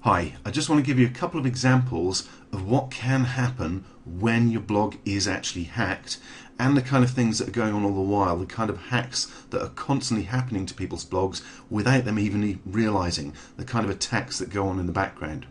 Hi, I just want to give you a couple of examples of what can happen when your blog is actually hacked and the kind of things that are going on all the while, the kind of hacks that are constantly happening to people's blogs without them even realizing, the kind of attacks that go on in the background.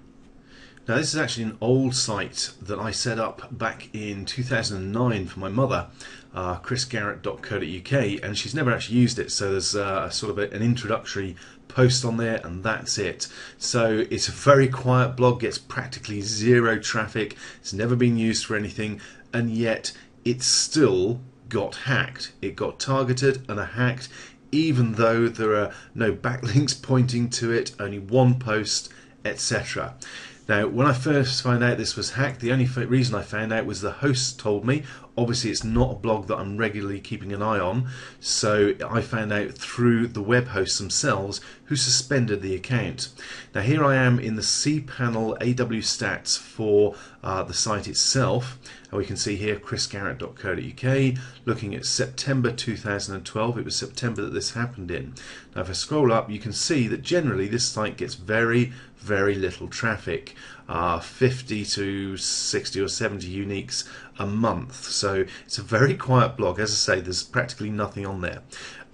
Now this is actually an old site that I set up back in 2009 for my mother, chrisgarrett.co.uk, and she's never actually used it, so there's an introductory post on there and that's it. So it's a very quiet blog, gets practically zero traffic, it's never been used for anything, and yet it still got hacked. It got targeted and hacked, even though there are no backlinks pointing to it, only one post, etc. Now, when I first found out this was hacked, the only reason I found out was the host told me. Obviously, it's not a blog that I'm regularly keeping an eye on, so I found out through the web hosts themselves who suspended the account. Now, here I am in the cPanel AW stats for the site itself, and we can see here chrisgarrett.co.uk, looking at September 2012. It was September that this happened in. Now, if I scroll up, you can see that generally this site gets very little traffic, 50 to 60 or 70 uniques a month, so it's a very quiet blog. As I say, there's practically nothing on there.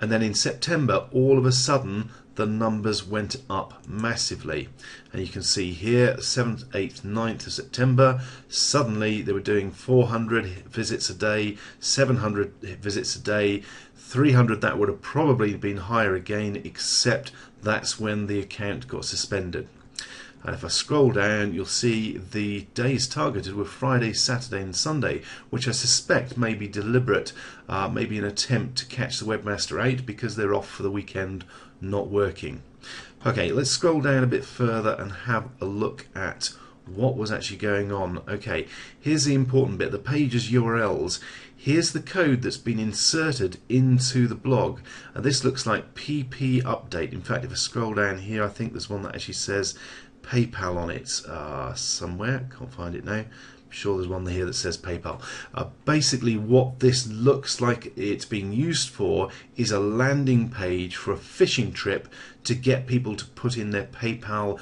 And then in September, all of a sudden the numbers went up massively, and you can see here 7th, 8th, 9th of September, suddenly they were doing 400 visits a day, 700 visits a day, 300. That would have probably been higher again, except that's when the account got suspended. And if I scroll down, you'll see the days targeted were Friday, Saturday and Sunday, which I suspect may be deliberate, maybe an attempt to catch the webmaster out because they're off for the weekend, not working. Okay, let's scroll down a bit further and have a look at what was actually going on. Okay, here's the important bit, the page's URLs. Here's the code that's been inserted into the blog, and this looks like PP update. In fact, if I scroll down here, I think there's one that actually says PayPal on it somewhere. Can't find it now. I'm sure there's one here that says PayPal. Basically, what this looks like it's being used for is a landing page for a phishing trip to get people to put in their PayPal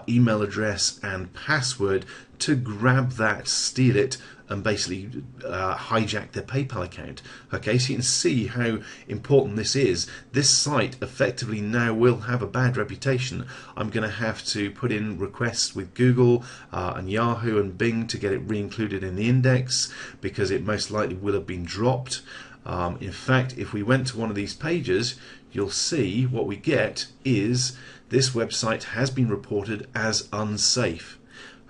email address and password to grab that, steal it, and basically hijack their PayPal account. Okay, so you can see how important this is. This site effectively now will have a bad reputation. I'm going to have to put in requests with Google and Yahoo and Bing to get it re-included in the index, because it most likely will have been dropped. In fact, if we went to one of these pages, you'll see what we get is this website has been reported as unsafe.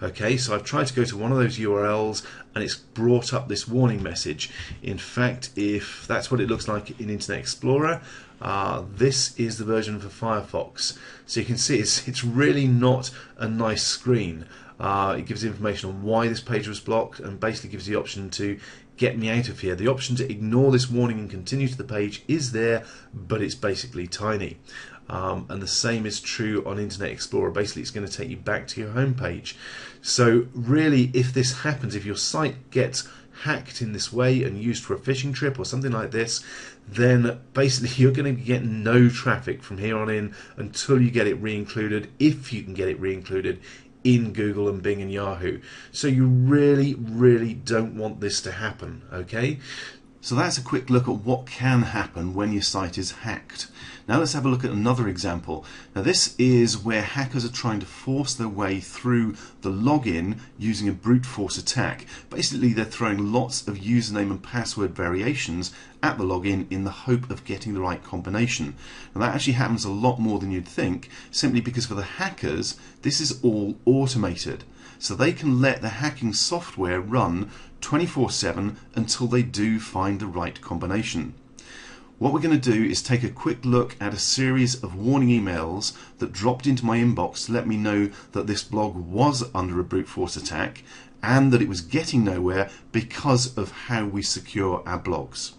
Okay, so I've tried to go to one of those URLs and it's brought up this warning message. In fact, if that's what it looks like in Internet Explorer, this is the version for Firefox. So you can see it's really not a nice screen. It gives information on why this page was blocked and basically gives the option to get me out of here. The option to ignore this warning and continue to the page is there, but it's basically tiny. And the same is true on Internet Explorer. Basically, it's going to take you back to your home page. So really, if this happens, if your site gets hacked in this way and used for a phishing trip or something like this, then basically you're going to get no traffic from here on in until you get it re-included, if you can get it re-included in Google and Bing and Yahoo. So you really don't want this to happen, okay? So that's a quick look at what can happen when your site is hacked. Now let's have a look at another example. Now this is where hackers are trying to force their way through the login using a brute force attack. Basically, they're throwing lots of username and password variations at the login in the hope of getting the right combination. Now that actually happens a lot more than you'd think, simply because for the hackers this is all automated. So they can let the hacking software run 24/7 until they do find the right combination. What we're going to do is take a quick look at a series of warning emails that dropped into my inbox to let me know that this blog was under a brute force attack and that it was getting nowhere because of how we secure our blogs.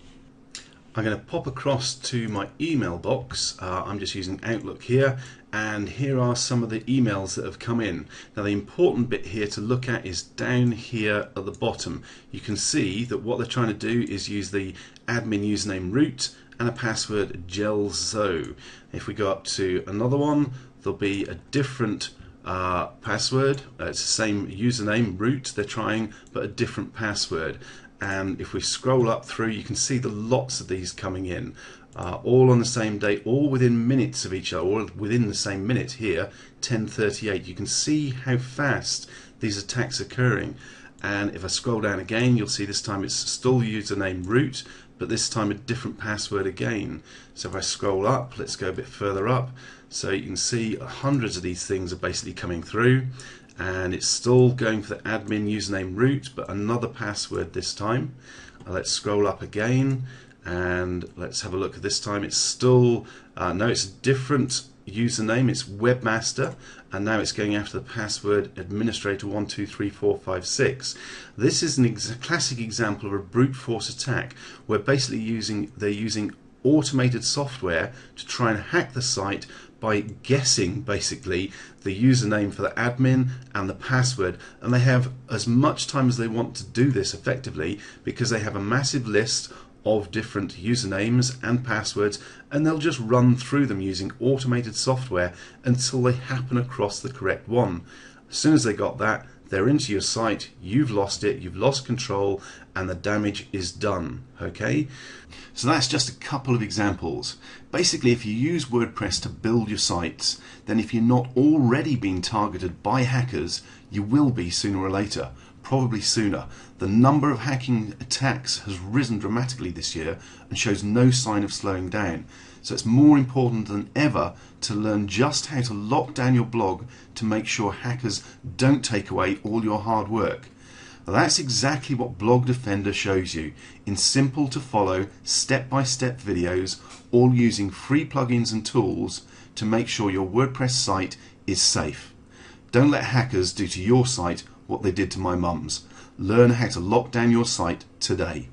I'm going to pop across to my email box. I'm just using Outlook here, and here are some of the emails that have come in. Now the important bit here to look at is down here at the bottom. You can see that what they're trying to do is use the admin username root and a password gelzo. If we go up to another one, there'll be a different password. It's the same username, root, they're trying, but a different password. And if we scroll up through, you can see the lots of these coming in, all on the same day, all within minutes of each other, all within the same minute here, 10:38. You can see how fast these attacks are occurring. And if I scroll down again, you'll see this time it's still username root, but this time a different password again. So if I scroll up, let's go a bit further up. So you can see hundreds of these things are basically coming through, and it's still going for the admin username root, but another password this time. Let's scroll up again, and let's have a look at this time. It's still, no, it's a different username, it's webmaster, and now it's going after the password administrator123456. This is a classic example of a brute force attack where basically they're using automated software to try and hack the site by guessing basically the username for the admin and the password, and they have as much time as they want to do this effectively because they have a massive list of different usernames and passwords, and they'll just run through them using automated software until they happen across the correct one. As soon as they got that, they're into your site, you've lost it, you've lost control, and the damage is done. Okay? So that's just a couple of examples. Basically, if you use WordPress to build your sites, then if you're not already being targeted by hackers, you will be sooner or later. Probably sooner. The number of hacking attacks has risen dramatically this year and shows no sign of slowing down. So it's more important than ever to learn just how to lock down your blog to make sure hackers don't take away all your hard work. Now that's exactly what Blog Defender shows you in simple to follow step-by-step videos, all using free plugins and tools to make sure your WordPress site is safe. Don't let hackers do to your site what they did to my mum's. Learn how to lock down your site today.